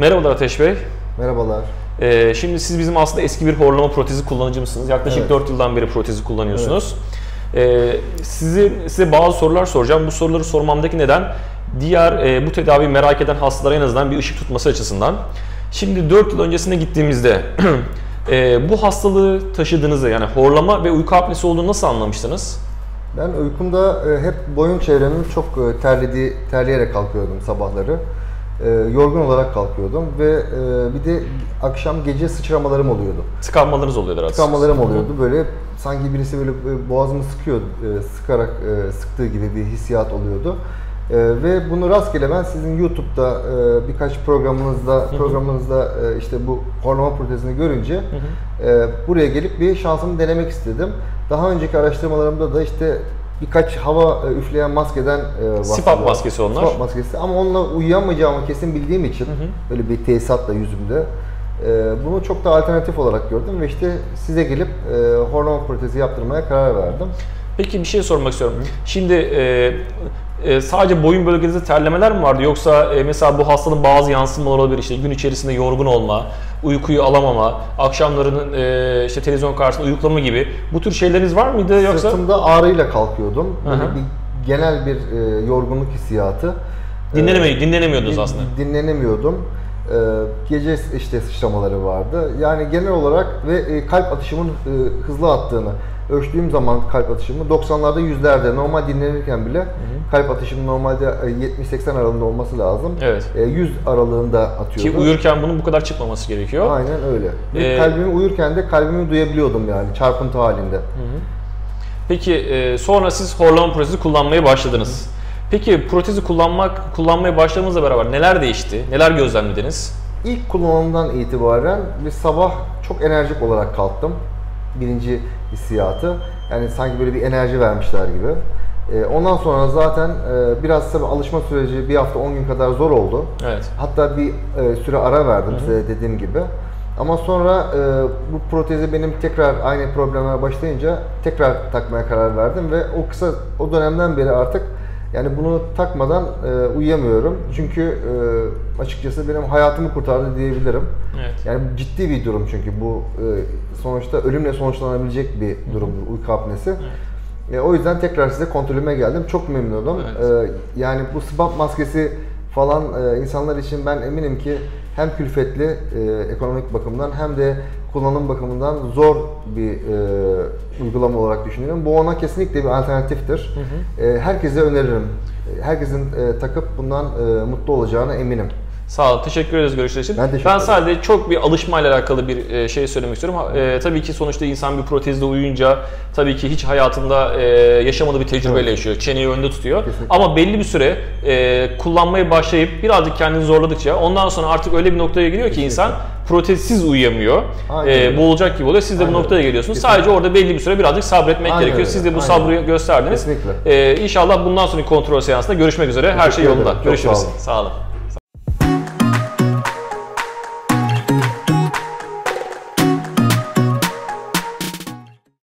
Merhabalar Ateş Bey. Merhabalar. Şimdi siz bizim aslında eski bir horlama protezi kullanıcımısınız. Yaklaşık Evet. 4 yıldan beri protezi kullanıyorsunuz. Evet. Size bazı sorular soracağım. Bu soruları sormamdaki neden diğer bu tedaviyi merak eden hastalara en azından bir ışık tutması açısından. Şimdi 4 yıl öncesine gittiğimizde bu hastalığı taşıdığınızı, yani horlama ve uyku apnesi olduğunu nasıl anlamıştınız? Ben uykumda hep boyun çevremin çok terleyerek kalkıyordum sabahları. Yorgun olarak kalkıyordum ve bir de akşam gece sıçramalarım oluyordu. Tıkanmalarınız oluyordu aslında. Tıkanmalarım oluyordu. Böyle sanki birisi böyle boğazımı sıkarak sıktığı gibi bir hissiyat oluyordu. Ve bunu rastgele ben sizin YouTube'da birkaç programınızda işte bu horlama protezini görünce buraya gelip bir şansımı denemek istedim. Daha önceki araştırmalarımda da işte birkaç hava üfleyen maskeden bahsediyorum. CPAP maskesi onlar. CPAP maskesi, ama onunla uyuyamayacağımı kesin bildiğim için böyle bir tesisatla yüzümde bunu çok da alternatif olarak gördüm ve işte size gelip horlama protezi yaptırmaya karar verdim. Peki bir şey sormak istiyorum. Şimdi sadece boyun bölgenizde terlemeler mi vardı, yoksa mesela bu hastalığın bazı yansımaları olabilir, işte gün içerisinde yorgun olma, uykuyu alamama, akşamların işte televizyon karşısında uyuklama gibi bu tür şeyleriniz var mıydı yoksa? Sırtımda ağrıyla kalkıyordum. Böyle bir genel bir yorgunluk hissiyatı. Dinlenemiyordunuz aslında. Dinlenemiyordum. Gece işte sıçramaları vardı. Yani genel olarak ve kalp atışımın hızlı attığını ölçtüğüm zaman kalp atışımı 90'larda 100'lerde, normal dinlenirken bile kalp atışım normalde 70-80 aralığında olması lazım. Evet. 100 aralığında atıyordu. Ki uyurken bunun bu kadar çıkmaması gerekiyor. Aynen öyle. Kalbimi uyurken de kalbimi duyabiliyordum, yani çarpıntı halinde. Peki sonra siz horlama protezi kullanmaya başladınız. Peki protezi kullanmaya başladığınızla beraber neler değişti? Neler gözlemlediniz? İlk kullanımdan itibaren bir sabah çok enerjik olarak kalktım. Birinci hissiyatı. Yani sanki böyle bir enerji vermişler gibi. Ondan sonra zaten biraz tabii alışma süreci, bir hafta 10 gün kadar zor oldu. Evet. Hatta bir süre ara verdim size dediğim gibi. Ama sonra bu protezi benim tekrar aynı problemler başlayınca tekrar takmaya karar verdim ve o dönemden beri artık yani bunu takmadan uyuyamıyorum. Çünkü açıkçası benim hayatımı kurtardı diyebilirim. Evet. Yani ciddi bir durum, çünkü bu sonuçta ölümle sonuçlanabilecek bir durum, uyku apnesi. Evet. O yüzden tekrar size kontrolüme geldim. Çok memnunum. Evet. Yani bu CPAP maskesi falan insanlar için ben eminim ki hem külfetli ekonomik bakımdan hem de kullanım bakımından zor bir uygulama olarak düşünüyorum. Bu ona kesinlikle bir alternatiftir. Herkese öneririm. Herkesin takıp bundan mutlu olacağına eminim. Sağ olun. Teşekkür ederiz görüşler için. Ben sadece çok bir alışmayla alakalı bir şey söylemek istiyorum. Tabii ki sonuçta insan bir protezle uyuyunca tabii ki hiç hayatında yaşamadığı bir tecrübeyle yaşıyor. Çeneyi önde tutuyor. Kesinlikle. Ama belli bir süre kullanmaya başlayıp birazcık kendini zorladıkça ondan sonra artık öyle bir noktaya geliyor ki insan protezsiz uyuyamıyor. Boğulacak gibi oluyor. Siz de bu noktaya geliyorsunuz. Kesinlikle. Sadece orada belli bir süre birazcık sabretmek gerekiyor. Siz de bu sabrı gösterdiniz. Kesinlikle. İnşallah bundan sonraki kontrol seansında görüşmek üzere. Her şey yolunda. Görüşürüz. Sağ olun.